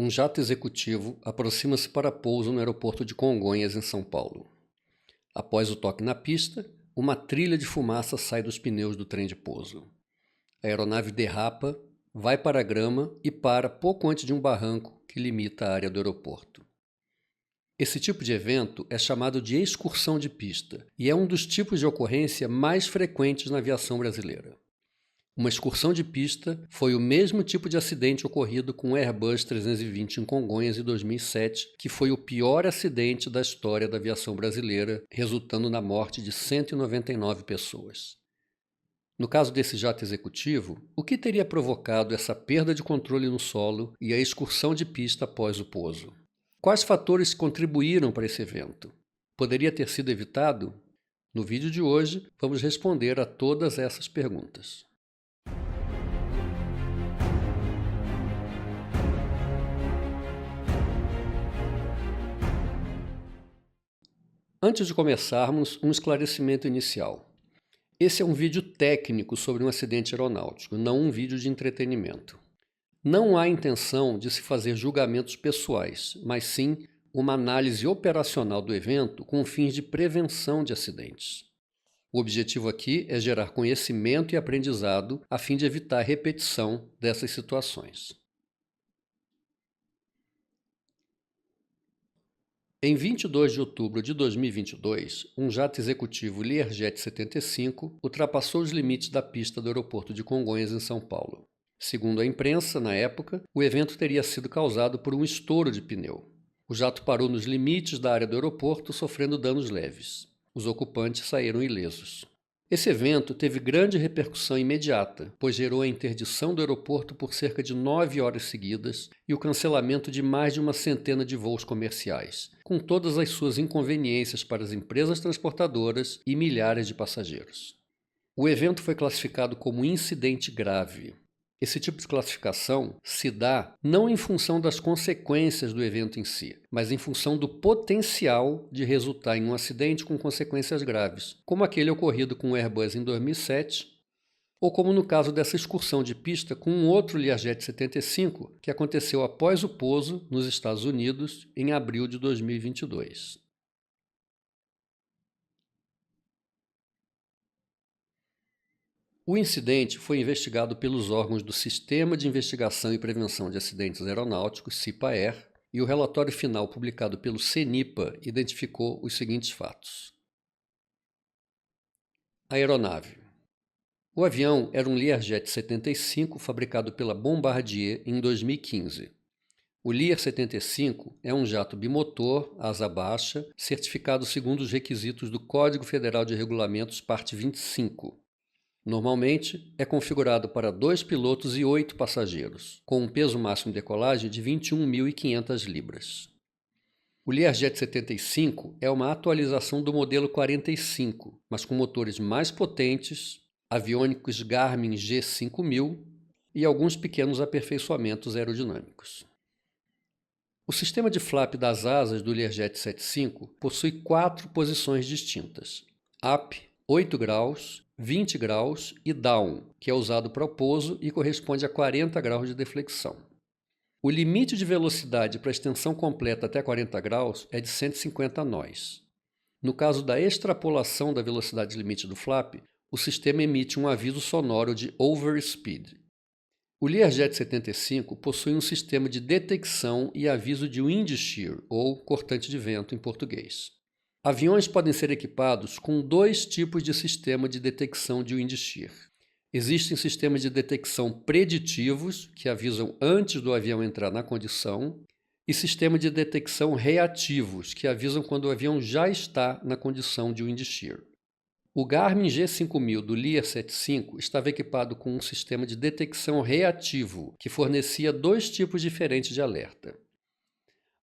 Um jato executivo aproxima-se para pouso no aeroporto de Congonhas, em São Paulo. Após o toque na pista, uma trilha de fumaça sai dos pneus do trem de pouso. A aeronave derrapa, vai para a grama e para pouco antes de um barranco que limita a área do aeroporto. Esse tipo de evento é chamado de excursão de pista e é um dos tipos de ocorrência mais frequentes na aviação brasileira. Uma excursão de pista foi o mesmo tipo de acidente ocorrido com o Airbus 320 em Congonhas em 2007, que foi o pior acidente da história da aviação brasileira, resultando na morte de 199 pessoas. No caso desse jato executivo, o que teria provocado essa perda de controle no solo e a excursão de pista após o pouso? Quais fatores contribuíram para esse evento? Poderia ter sido evitado? No vídeo de hoje, vamos responder a todas essas perguntas. Antes de começarmos, um esclarecimento inicial. Esse é um vídeo técnico sobre um acidente aeronáutico, não um vídeo de entretenimento. Não há intenção de se fazer julgamentos pessoais, mas sim uma análise operacional do evento com fins de prevenção de acidentes. O objetivo aqui é gerar conhecimento e aprendizado a fim de evitar a repetição dessas situações. Em 22 de outubro de 2022, um jato executivo Learjet 75 ultrapassou os limites da pista do aeroporto de Congonhas, em São Paulo. Segundo a imprensa, na época, o evento teria sido causado por um estouro de pneu. O jato parou nos limites da área do aeroporto, sofrendo danos leves. Os ocupantes saíram ilesos. Esse evento teve grande repercussão imediata, pois gerou a interdição do aeroporto por cerca de 9 horas seguidas e o cancelamento de mais de uma centena de voos comerciais, com todas as suas inconveniências para as empresas transportadoras e milhares de passageiros. O evento foi classificado como incidente grave. Esse tipo de classificação se dá não em função das consequências do evento em si, mas em função do potencial de resultar em um acidente com consequências graves, como aquele ocorrido com o Airbus em 2007, ou como no caso dessa excursão de pista com um outro Learjet 75, que aconteceu após o pouso nos Estados Unidos em abril de 2022. O incidente foi investigado pelos órgãos do Sistema de Investigação e Prevenção de Acidentes Aeronáuticos, CIPA-R, e o relatório final publicado pelo CENIPA identificou os seguintes fatos. Aeronave. O avião era um Learjet 75 fabricado pela Bombardier em 2015. O Lear 75 é um jato bimotor, asa baixa, certificado segundo os requisitos do Código Federal de Regulamentos, parte 25. Normalmente, é configurado para 2 pilotos e 8 passageiros, com um peso máximo de decolagem de 21.500 libras. O Learjet 75 é uma atualização do modelo 45, mas com motores mais potentes, aviônicos Garmin G5000 e alguns pequenos aperfeiçoamentos aerodinâmicos. O sistema de flap das asas do Learjet 75 possui 4 posições distintas: up, 8 graus, 20 graus e down, que é usado para o pouso e corresponde a 40 graus de deflexão. O limite de velocidade para a extensão completa até 40 graus é de 150 nós. No caso da extrapolação da velocidade limite do flap, o sistema emite um aviso sonoro de overspeed. O Learjet 75 possui um sistema de detecção e aviso de wind shear, ou cortante de vento em português. Aviões podem ser equipados com 2 tipos de sistema de detecção de wind shear. Existem sistemas de detecção preditivos, que avisam antes do avião entrar na condição, e sistemas de detecção reativos, que avisam quando o avião já está na condição de wind shear. O Garmin G5000 do Lear 75 estava equipado com um sistema de detecção reativo, que fornecia 2 tipos diferentes de alerta.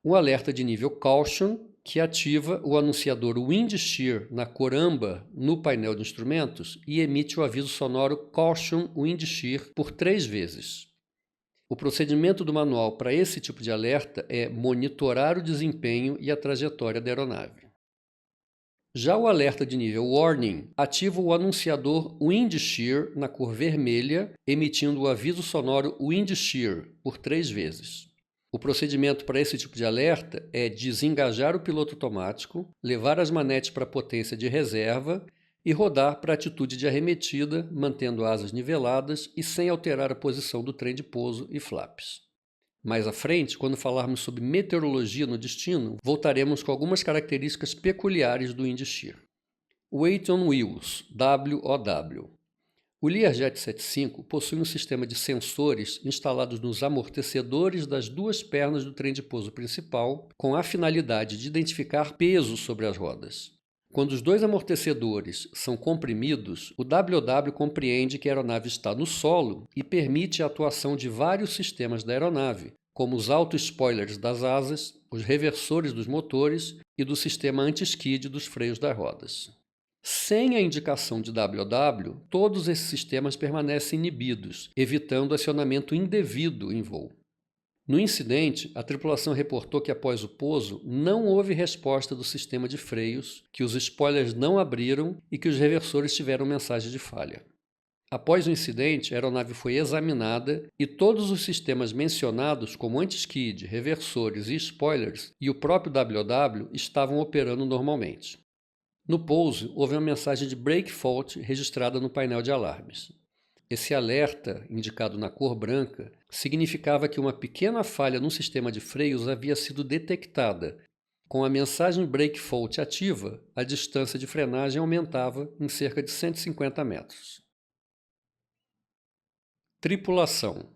Um alerta de nível Caution, que ativa o anunciador Wind Shear na cor âmbar no painel de instrumentos e emite o aviso sonoro Caution Wind Shear por 3 vezes. O procedimento do manual para esse tipo de alerta é monitorar o desempenho e a trajetória da aeronave. Já o alerta de nível Warning ativa o anunciador Wind Shear na cor vermelha, emitindo o aviso sonoro Wind Shear por 3 vezes. O procedimento para esse tipo de alerta é desengajar o piloto automático, levar as manetes para a potência de reserva e rodar para a atitude de arremetida, mantendo asas niveladas e sem alterar a posição do trem de pouso e flaps. Mais à frente, quando falarmos sobre meteorologia no destino, voltaremos com algumas características peculiares do Indistir. Weight on Wheels, WOW. O Learjet 75 possui um sistema de sensores instalados nos amortecedores das duas pernas do trem de pouso principal, com a finalidade de identificar peso sobre as rodas. Quando os dois amortecedores são comprimidos, o WOW compreende que a aeronave está no solo e permite a atuação de vários sistemas da aeronave, como os auto-spoilers das asas, os reversores dos motores e do sistema anti-skid dos freios das rodas. Sem a indicação de WOW, todos esses sistemas permanecem inibidos, evitando acionamento indevido em voo. No incidente, a tripulação reportou que após o pouso não houve resposta do sistema de freios, que os spoilers não abriram e que os reversores tiveram mensagem de falha. Após o incidente, a aeronave foi examinada e todos os sistemas mencionados, como anti-skid, reversores e spoilers, e o próprio WOW estavam operando normalmente. No pouso, houve uma mensagem de brake fault registrada no painel de alarmes. Esse alerta, indicado na cor branca, significava que uma pequena falha no sistema de freios havia sido detectada. Com a mensagem brake fault ativa, a distância de frenagem aumentava em cerca de 150 metros. Tripulação.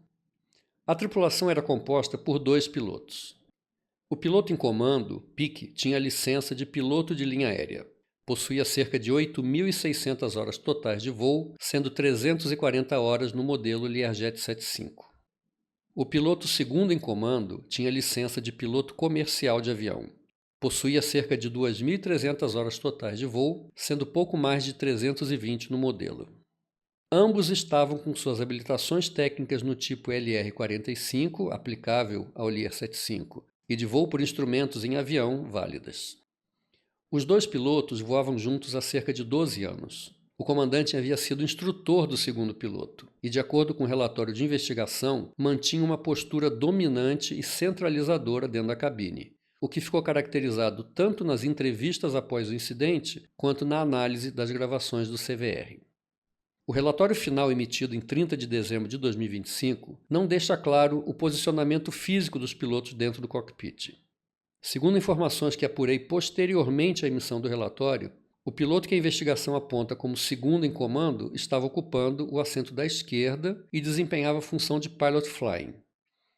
A tripulação era composta por 2 pilotos. O piloto em comando, Pique, tinha licença de piloto de linha aérea. Possuía cerca de 8.600 horas totais de voo, sendo 340 horas no modelo Learjet 75. O piloto segundo em comando tinha licença de piloto comercial de avião. Possuía cerca de 2.300 horas totais de voo, sendo pouco mais de 320 no modelo. Ambos estavam com suas habilitações técnicas no tipo LR-45, aplicável ao Lear 75, e de voo por instrumentos em avião válidas. Os 2 pilotos voavam juntos há cerca de 12 anos. O comandante havia sido instrutor do segundo piloto e, de acordo com o relatório de investigação, mantinha uma postura dominante e centralizadora dentro da cabine, o que ficou caracterizado tanto nas entrevistas após o incidente quanto na análise das gravações do CVR. O relatório final emitido em 30 de dezembro de 2025 não deixa claro o posicionamento físico dos pilotos dentro do cockpit. Segundo informações que apurei posteriormente à emissão do relatório, o piloto que a investigação aponta como segundo em comando estava ocupando o assento da esquerda e desempenhava a função de pilot flying.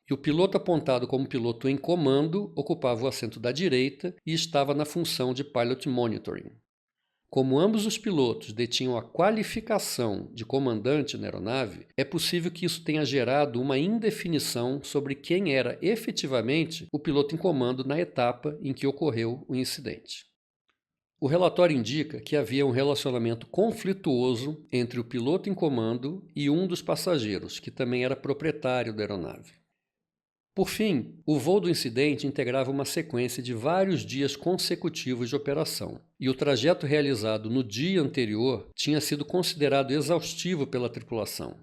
E o piloto apontado como piloto em comando ocupava o assento da direita e estava na função de pilot monitoring. Como ambos os pilotos detinham a qualificação de comandante na aeronave, é possível que isso tenha gerado uma indefinição sobre quem era efetivamente o piloto em comando na etapa em que ocorreu o incidente. O relatório indica que havia um relacionamento conflituoso entre o piloto em comando e um dos passageiros, que também era proprietário da aeronave. Por fim, o voo do incidente integrava uma sequência de vários dias consecutivos de operação, e o trajeto realizado no dia anterior tinha sido considerado exaustivo pela tripulação.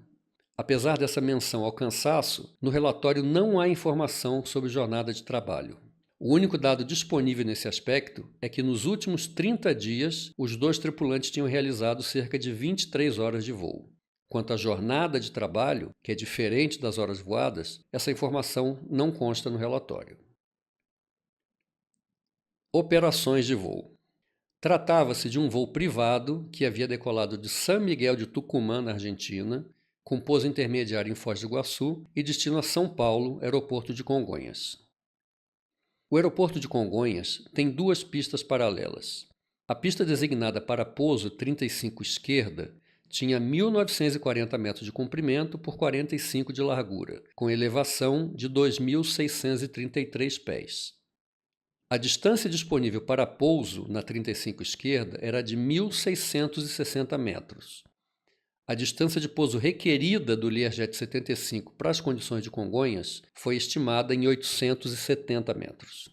Apesar dessa menção ao cansaço, no relatório não há informação sobre jornada de trabalho. O único dado disponível nesse aspecto é que nos últimos 30 dias, os 2 tripulantes tinham realizado cerca de 23 horas de voo. Quanto à jornada de trabalho, que é diferente das horas voadas, essa informação não consta no relatório. Operações de voo. Tratava-se de um voo privado que havia decolado de San Miguel de Tucumã, na Argentina, com pouso intermediário em Foz do Iguaçu e destino a São Paulo, aeroporto de Congonhas. O aeroporto de Congonhas tem 2 pistas paralelas. A pista designada para pouso 35 esquerda tinha 1.940 metros de comprimento por 45 de largura, com elevação de 2.633 pés. A distância disponível para pouso na 35 esquerda era de 1.660 metros. A distância de pouso requerida do Learjet 75 para as condições de Congonhas foi estimada em 870 metros.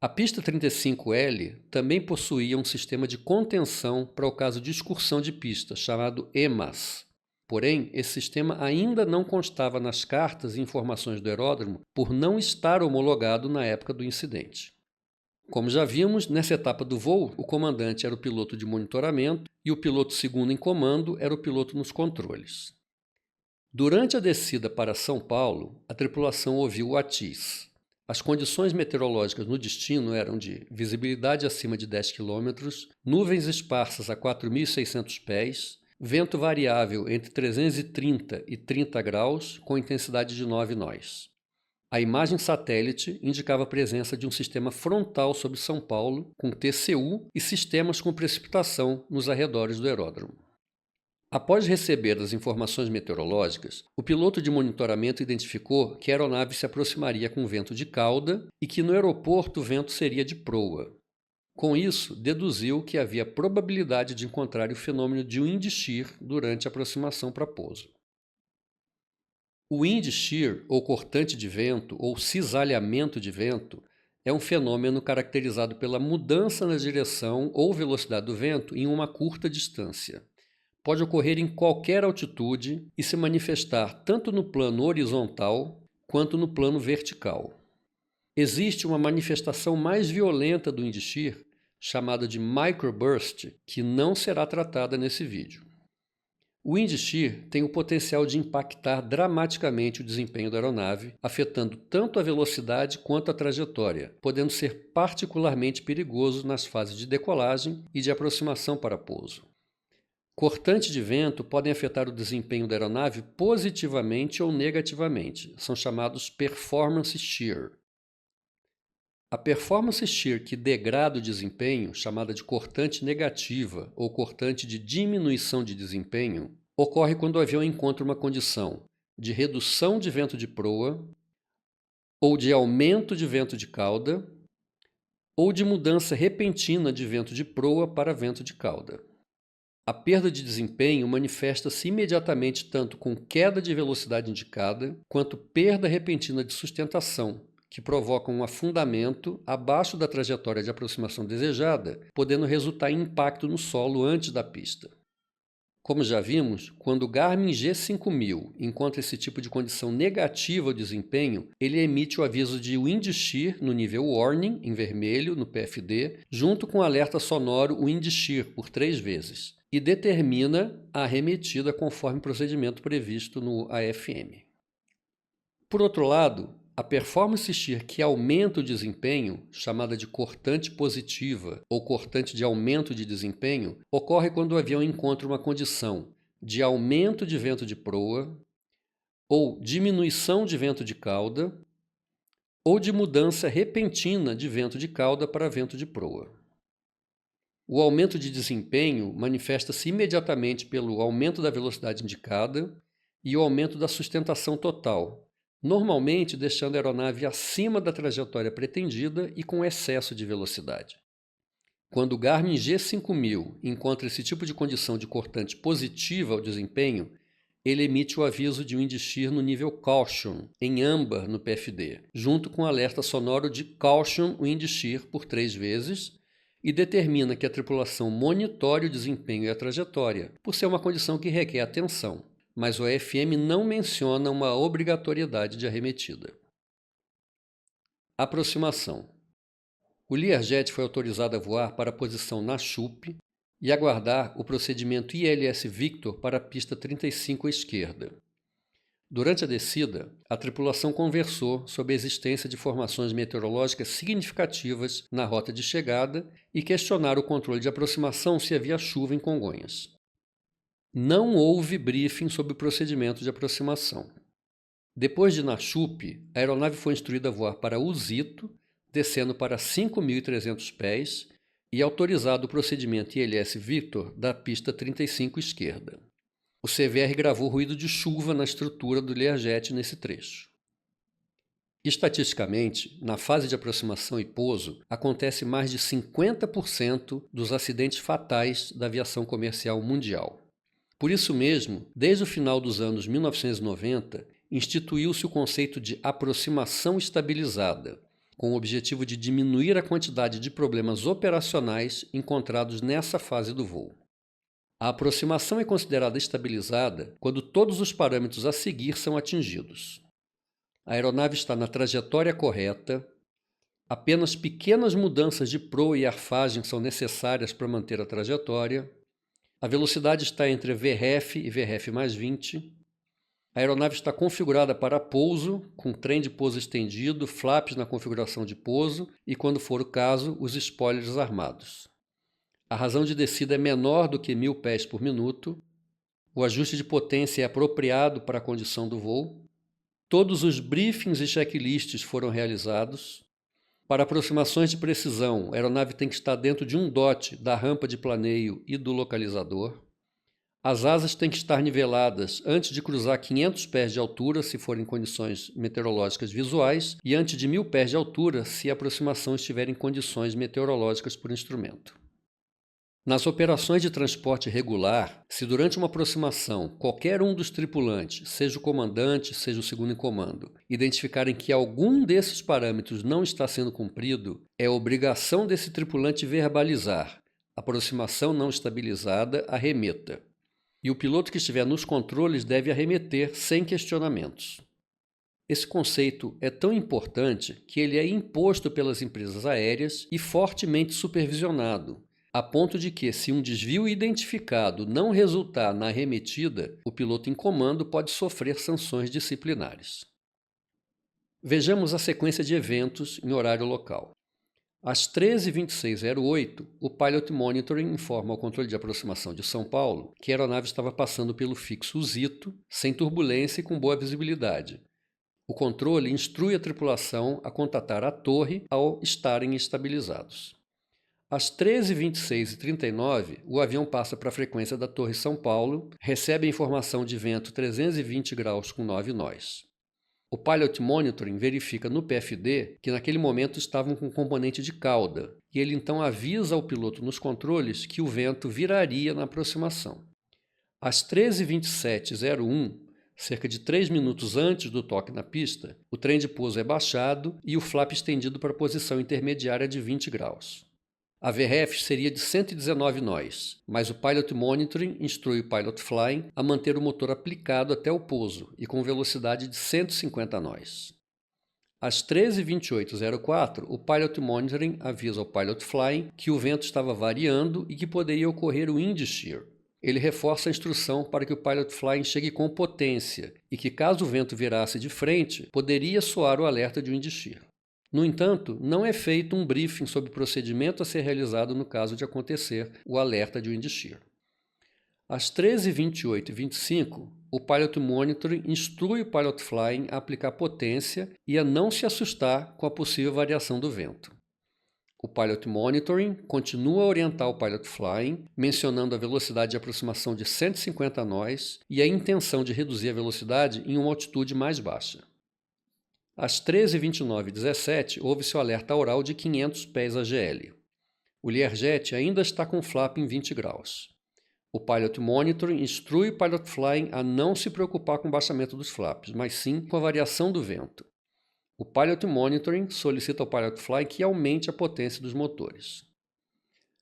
A pista 35L também possuía um sistema de contenção para o caso de excursão de pista, chamado EMAS. Porém, esse sistema ainda não constava nas cartas e informações do aeródromo por não estar homologado na época do incidente. Como já vimos, nessa etapa do voo, o comandante era o piloto de monitoramento e o piloto segundo em comando era o piloto nos controles. Durante a descida para São Paulo, a tripulação ouviu o ATIS. As condições meteorológicas no destino eram de visibilidade acima de 10 km, nuvens esparsas a 4.600 pés, vento variável entre 330 e 30 graus, com intensidade de 9 nós. A imagem satélite indicava a presença de um sistema frontal sobre São Paulo, com TCU e sistemas com precipitação nos arredores do aeródromo. Após receber as informações meteorológicas, o piloto de monitoramento identificou que a aeronave se aproximaria com vento de cauda e que no aeroporto o vento seria de proa. Com isso, deduziu que havia probabilidade de encontrar o fenômeno de wind shear durante a aproximação para pouso. O wind shear, ou cortante de vento, ou cisalhamento de vento, é um fenômeno caracterizado pela mudança na direção ou velocidade do vento em uma curta distância. Pode ocorrer em qualquer altitude e se manifestar tanto no plano horizontal quanto no plano vertical. Existe uma manifestação mais violenta do wind shear, chamada de microburst, que não será tratada nesse vídeo. O wind shear tem o potencial de impactar dramaticamente o desempenho da aeronave, afetando tanto a velocidade quanto a trajetória, podendo ser particularmente perigoso nas fases de decolagem e de aproximação para pouso. Cortantes de vento podem afetar o desempenho da aeronave positivamente ou negativamente. São chamados performance shear. A performance shear que degrada o desempenho, chamada de cortante negativa ou cortante de diminuição de desempenho, ocorre quando o avião encontra uma condição de redução de vento de proa, ou de aumento de vento de cauda, ou de mudança repentina de vento de proa para vento de cauda. A perda de desempenho manifesta-se imediatamente tanto com queda de velocidade indicada, quanto perda repentina de sustentação, que provoca um afundamento abaixo da trajetória de aproximação desejada, podendo resultar em impacto no solo antes da pista. Como já vimos, quando o Garmin G5000 encontra esse tipo de condição negativa ao desempenho, ele emite o aviso de wind shear no nível warning, em vermelho, no PFD, junto com o alerta sonoro wind shear por 3 vezes, e determina a arremetida conforme o procedimento previsto no AFM. Por outro lado, a performance shear que aumenta o desempenho, chamada de cortante positiva ou cortante de aumento de desempenho, ocorre quando o avião encontra uma condição de aumento de vento de proa, ou diminuição de vento de cauda, ou de mudança repentina de vento de cauda para vento de proa. O aumento de desempenho manifesta-se imediatamente pelo aumento da velocidade indicada e o aumento da sustentação total, normalmente deixando a aeronave acima da trajetória pretendida e com excesso de velocidade. Quando o Garmin G5000 encontra esse tipo de condição de cortante positiva ao desempenho, ele emite o aviso de wind shear no nível Caution, em âmbar no PFD, junto com o alerta sonoro de Caution Wind Shear por 3 vezes, e determina que a tripulação monitore o desempenho e a trajetória, por ser uma condição que requer atenção, mas o AFM não menciona uma obrigatoriedade de arremetida. Aproximação. O Learjet foi autorizado a voar para a posição na CHUP e aguardar o procedimento ILS Victor para a pista 35 à esquerda. Durante a descida, a tripulação conversou sobre a existência de formações meteorológicas significativas na rota de chegada e questionaram o controle de aproximação se havia chuva em Congonhas. Não houve briefing sobre o procedimento de aproximação. Depois de Nachupe, a aeronave foi instruída a voar para Uzito, descendo para 5.300 pés e autorizado o procedimento ILS Victor da pista 35 esquerda. O CVR gravou ruído de chuva na estrutura do Learjet nesse trecho. Estatisticamente, na fase de aproximação e pouso, acontece mais de 50% dos acidentes fatais da aviação comercial mundial. Por isso mesmo, desde o final dos anos 1990, instituiu-se o conceito de aproximação estabilizada, com o objetivo de diminuir a quantidade de problemas operacionais encontrados nessa fase do voo. A aproximação é considerada estabilizada quando todos os parâmetros a seguir são atingidos. A aeronave está na trajetória correta, apenas pequenas mudanças de proa e arfagem são necessárias para manter a trajetória, a velocidade está entre VREF e VREF mais 20, a aeronave está configurada para pouso, com trem de pouso estendido, flaps na configuração de pouso e, quando for o caso, os spoilers armados. A razão de descida é menor do que 1000 pés por minuto, o ajuste de potência é apropriado para a condição do voo, todos os briefings e checklists foram realizados. Para aproximações de precisão, a aeronave tem que estar dentro de um DOT da rampa de planeio e do localizador. As asas têm que estar niveladas antes de cruzar 500 pés de altura, se forem condições meteorológicas visuais, e antes de 1000 pés de altura, se a aproximação estiver em condições meteorológicas por instrumento. Nas operações de transporte regular, se durante uma aproximação qualquer um dos tripulantes, seja o comandante, seja o segundo em comando, identificarem que algum desses parâmetros não está sendo cumprido, é obrigação desse tripulante verbalizar: aproximação não estabilizada, arremeta. E o piloto que estiver nos controles deve arremeter sem questionamentos. Esse conceito é tão importante que ele é imposto pelas empresas aéreas e fortemente supervisionado, a ponto de que, se um desvio identificado não resultar na arremetida, o piloto em comando pode sofrer sanções disciplinares. Vejamos a sequência de eventos em horário local. Às 13h26:08, o Pilot Monitoring informa ao controle de aproximação de São Paulo que a aeronave estava passando pelo fixo Zito, sem turbulência e com boa visibilidade. O controle instrui a tripulação a contatar a torre ao estarem estabilizados. Às 13h26:39, o avião passa para a frequência da Torre São Paulo, recebe a informação de vento 320 graus com 9 nós. O Pilot Monitoring verifica no PFD que naquele momento estavam com componente de cauda, e ele então avisa ao piloto nos controles que o vento viraria na aproximação. Às 13h27:01, cerca de 3 minutos antes do toque na pista, o trem de pouso é baixado e o flap estendido para a posição intermediária de 20 graus. A VREF seria de 119 nós, mas o Pilot Monitoring instrui o Pilot Flying a manter o motor aplicado até o pouso e com velocidade de 150 nós. Às 13h28:04, o Pilot Monitoring avisa ao Pilot Flying que o vento estava variando e que poderia ocorrer o wind shear. Ele reforça a instrução para que o Pilot Flying chegue com potência e que, caso o vento virasse de frente, poderia soar o alerta de wind shear. No entanto, não é feito um briefing sobre o procedimento a ser realizado no caso de acontecer o alerta de wind shear. Às 13h28:25, o Pilot Monitoring instrui o Pilot Flying a aplicar potência e a não se assustar com a possível variação do vento. O Pilot Monitoring continua a orientar o Pilot Flying, mencionando a velocidade de aproximação de 150 nós e a intenção de reduzir a velocidade em uma altitude mais baixa. Às 13h29:17, houve-se o alerta oral de 500 pés AGL. O Learjet ainda está com o flap em 20 graus. O Pilot Monitoring instrui o Pilot Flying a não se preocupar com o baixamento dos flaps, mas sim com a variação do vento. O Pilot Monitoring solicita ao Pilot Flying que aumente a potência dos motores.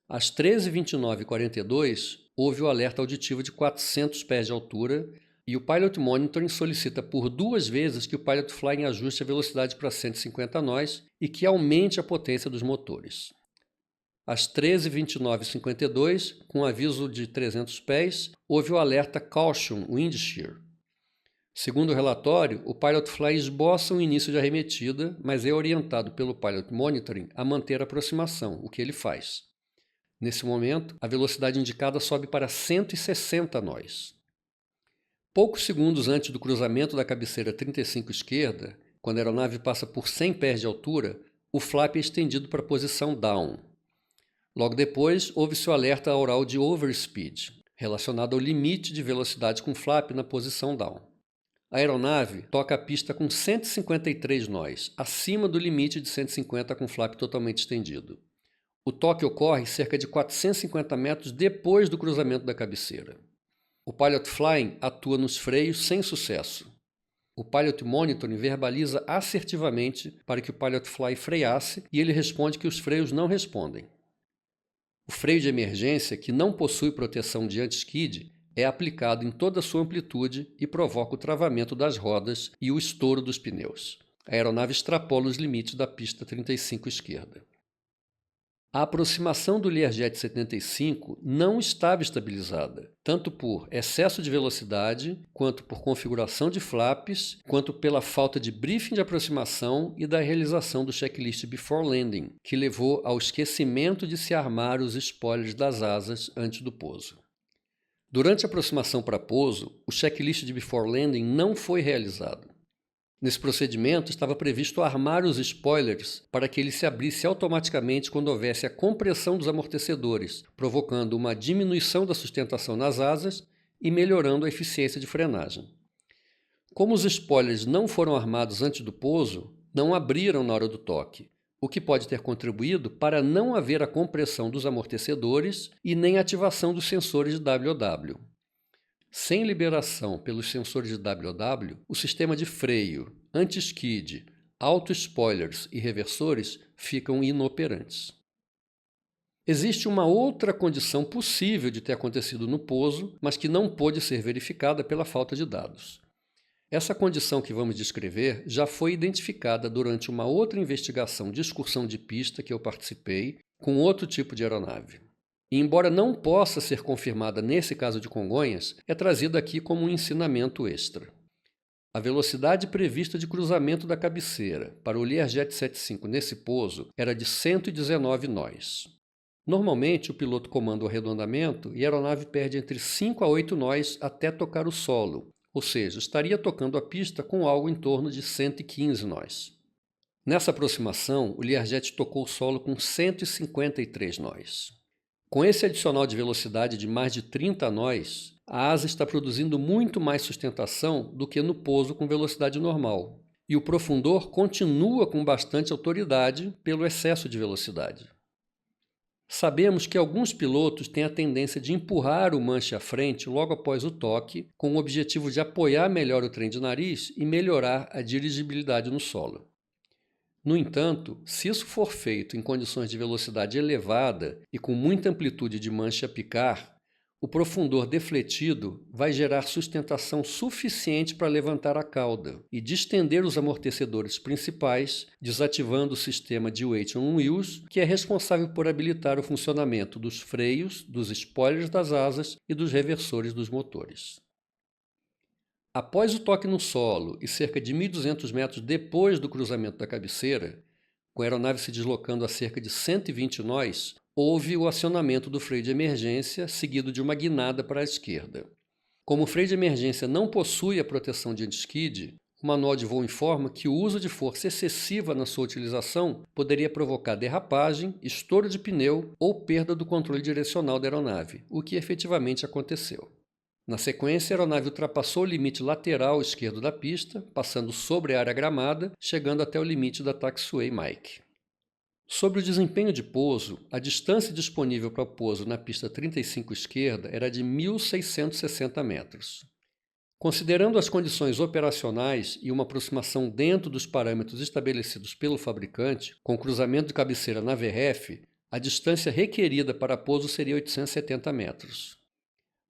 Às 13h29:42, houve o alerta auditivo de 400 pés de altura e o Pilot Monitoring solicita por 2 vezes que o Pilot Flying ajuste a velocidade para 150 nós e que aumente a potência dos motores. Às 13h29:52, com aviso de 300 pés, houve o alerta Caution Wind Shear. Segundo o relatório, o Pilot Flying esboça o início de arremetida, mas é orientado pelo Pilot Monitoring a manter a aproximação, o que ele faz. Nesse momento, a velocidade indicada sobe para 160 nós. Poucos segundos antes do cruzamento da cabeceira 35 esquerda, quando a aeronave passa por 100 pés de altura, o flap é estendido para a posição down. Logo depois, houve-se o alerta oral de overspeed, relacionado ao limite de velocidade com flap na posição down. A aeronave toca a pista com 153 nós, acima do limite de 150 com flap totalmente estendido. O toque ocorre cerca de 450 metros depois do cruzamento da cabeceira. O Pilot Flying atua nos freios sem sucesso. O Pilot Monitoring verbaliza assertivamente para que o Pilot Flying freasse e ele responde que os freios não respondem. O freio de emergência, que não possui proteção de anti-skid, é aplicado em toda a sua amplitude e provoca o travamento das rodas e o estouro dos pneus. A aeronave extrapola os limites da pista 35 esquerda. A aproximação do Learjet 75 não estava estabilizada, tanto por excesso de velocidade, quanto por configuração de flaps, quanto pela falta de briefing de aproximação e da realização do checklist before landing, que levou ao esquecimento de se armar os spoilers das asas antes do pouso. Durante a aproximação para pouso, o checklist de before landing não foi realizado. Nesse procedimento, estava previsto armar os spoilers para que ele se abrisse automaticamente quando houvesse a compressão dos amortecedores, provocando uma diminuição da sustentação nas asas e melhorando a eficiência de frenagem. Como os spoilers não foram armados antes do pouso, não abriram na hora do toque, o que pode ter contribuído para não haver a compressão dos amortecedores e nem ativação dos sensores de WOW. Sem liberação pelos sensores de WOW, o sistema de freio, anti-skid, auto-spoilers e reversores ficam inoperantes. Existe uma outra condição possível de ter acontecido no pouso, mas que não pôde ser verificada pela falta de dados. Essa condição que vamos descrever já foi identificada durante uma outra investigação de excursão de pista que eu participei com outro tipo de aeronave. E, embora não possa ser confirmada nesse caso de Congonhas, é trazida aqui como um ensinamento extra. A velocidade prevista de cruzamento da cabeceira para o Learjet 75 nesse pouso era de 119 nós. Normalmente, o piloto comanda o arredondamento e a aeronave perde entre 5 a 8 nós até tocar o solo, ou seja, estaria tocando a pista com algo em torno de 115 nós. Nessa aproximação, o Learjet tocou o solo com 153 nós. Com esse adicional de velocidade de mais de 30 nós, a asa está produzindo muito mais sustentação do que no pouso com velocidade normal, e o profundor continua com bastante autoridade pelo excesso de velocidade. Sabemos que alguns pilotos têm a tendência de empurrar o manche à frente logo após o toque, com o objetivo de apoiar melhor o trem de nariz e melhorar a dirigibilidade no solo. No entanto, se isso for feito em condições de velocidade elevada e com muita amplitude de manche a picar, o profundor defletido vai gerar sustentação suficiente para levantar a cauda e distender os amortecedores principais, desativando o sistema de weight on wheels, que é responsável por habilitar o funcionamento dos freios, dos spoilers das asas e dos reversores dos motores. Após o toque no solo e cerca de 1.200 metros depois do cruzamento da cabeceira, com a aeronave se deslocando a cerca de 120 nós, houve o acionamento do freio de emergência, seguido de uma guinada para a esquerda. Como o freio de emergência não possui a proteção de anti-skid, o manual de voo informa que o uso de força excessiva na sua utilização poderia provocar derrapagem, estouro de pneu ou perda do controle direcional da aeronave, o que efetivamente aconteceu. Na sequência, a aeronave ultrapassou o limite lateral esquerdo da pista, passando sobre a área gramada, chegando até o limite da taxiway Mike. Sobre o desempenho de pouso, a distância disponível para o pouso na pista 35 esquerda era de 1.660 metros. Considerando as condições operacionais e uma aproximação dentro dos parâmetros estabelecidos pelo fabricante, com cruzamento de cabeceira na VRF, a distância requerida para pouso seria 870 metros.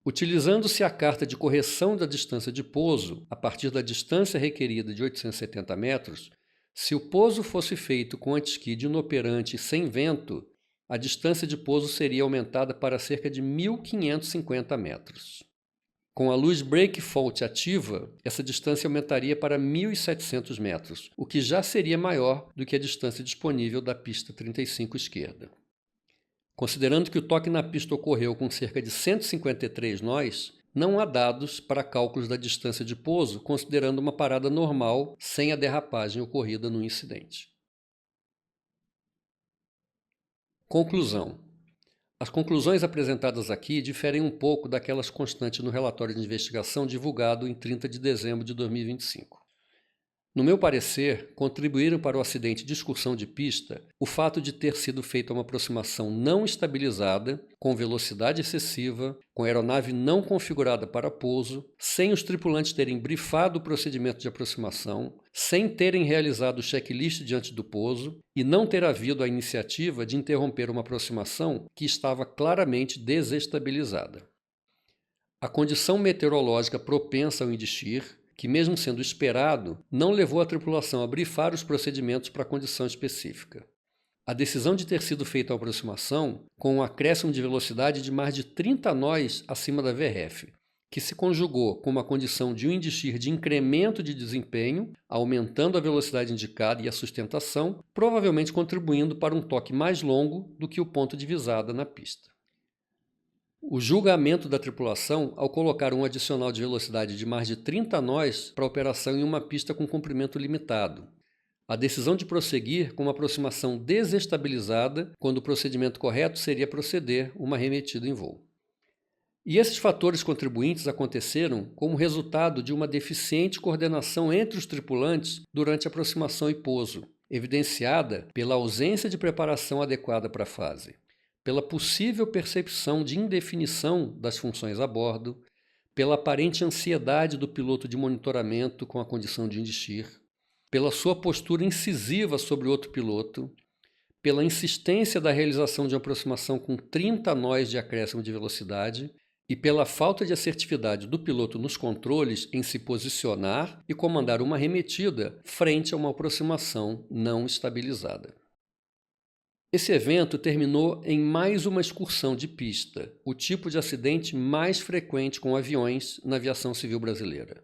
Utilizando-se a carta de correção da distância de pouso, a partir da distância requerida de 870 metros, se o pouso fosse feito com anti-skid inoperante e sem vento, a distância de pouso seria aumentada para cerca de 1.550 metros. Com a luz brake fault ativa, essa distância aumentaria para 1.700 metros, o que já seria maior do que a distância disponível da pista 35 esquerda. Considerando que o toque na pista ocorreu com cerca de 153 nós, não há dados para cálculos da distância de pouso, considerando uma parada normal sem a derrapagem ocorrida no incidente. Conclusão. As conclusões apresentadas aqui diferem um pouco daquelas constantes no relatório de investigação divulgado em 30 de dezembro de 2025. No meu parecer, contribuíram para o acidente de excursão de pista o fato de ter sido feita uma aproximação não estabilizada, com velocidade excessiva, com a aeronave não configurada para pouso, sem os tripulantes terem brifado o procedimento de aproximação, sem terem realizado o checklist diante do pouso e não ter havido a iniciativa de interromper uma aproximação que estava claramente desestabilizada. A condição meteorológica propensa ao indistir, que mesmo sendo esperado, não levou a tripulação a brifar os procedimentos para a condição específica. A decisão de ter sido feita a aproximação com um acréscimo de velocidade de mais de 30 nós acima da VRF, que se conjugou com uma condição de um indistir de incremento de desempenho, aumentando a velocidade indicada e a sustentação, provavelmente contribuindo para um toque mais longo do que o ponto de visada na pista. O julgamento da tripulação ao colocar um adicional de velocidade de mais de 30 nós para a operação em uma pista com comprimento limitado. A decisão de prosseguir com uma aproximação desestabilizada, quando o procedimento correto seria proceder uma arremetida em voo. E esses fatores contribuintes aconteceram como resultado de uma deficiente coordenação entre os tripulantes durante a aproximação e pouso, evidenciada pela ausência de preparação adequada para a fase, pela possível percepção de indefinição das funções a bordo, pela aparente ansiedade do piloto de monitoramento com a condição de indistir, pela sua postura incisiva sobre o outro piloto, pela insistência da realização de uma aproximação com 30 nós de acréscimo de velocidade e pela falta de assertividade do piloto nos controles em se posicionar e comandar uma arremetida frente a uma aproximação não estabilizada. Esse evento terminou em mais uma excursão de pista, o tipo de acidente mais frequente com aviões na aviação civil brasileira.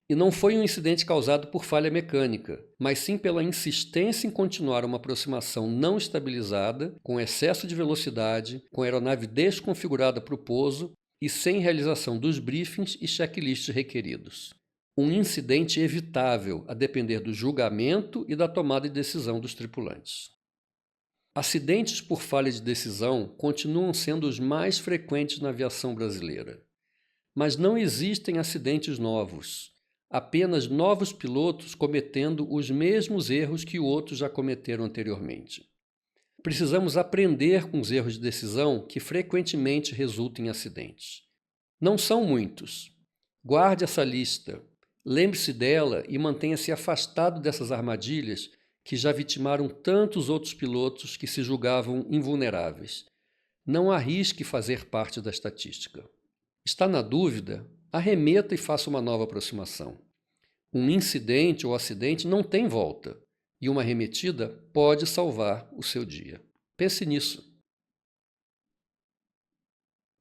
E não foi um incidente causado por falha mecânica, mas sim pela insistência em continuar uma aproximação não estabilizada, com excesso de velocidade, com a aeronave desconfigurada para o pouso e sem realização dos briefings e checklists requeridos. Um incidente evitável, a depender do julgamento e da tomada de decisão dos tripulantes. Acidentes por falha de decisão continuam sendo os mais frequentes na aviação brasileira. Mas não existem acidentes novos. Apenas novos pilotos cometendo os mesmos erros que outros já cometeram anteriormente. Precisamos aprender com os erros de decisão que frequentemente resultam em acidentes. Não são muitos. Guarde essa lista, lembre-se dela e mantenha-se afastado dessas armadilhas que já vitimaram tantos outros pilotos que se julgavam invulneráveis. Não arrisque fazer parte da estatística. Está na dúvida? Arremeta e faça uma nova aproximação. Um incidente ou acidente não tem volta, e uma arremetida pode salvar o seu dia. Pense nisso.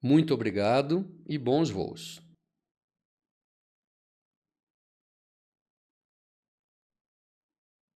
Muito obrigado e bons voos.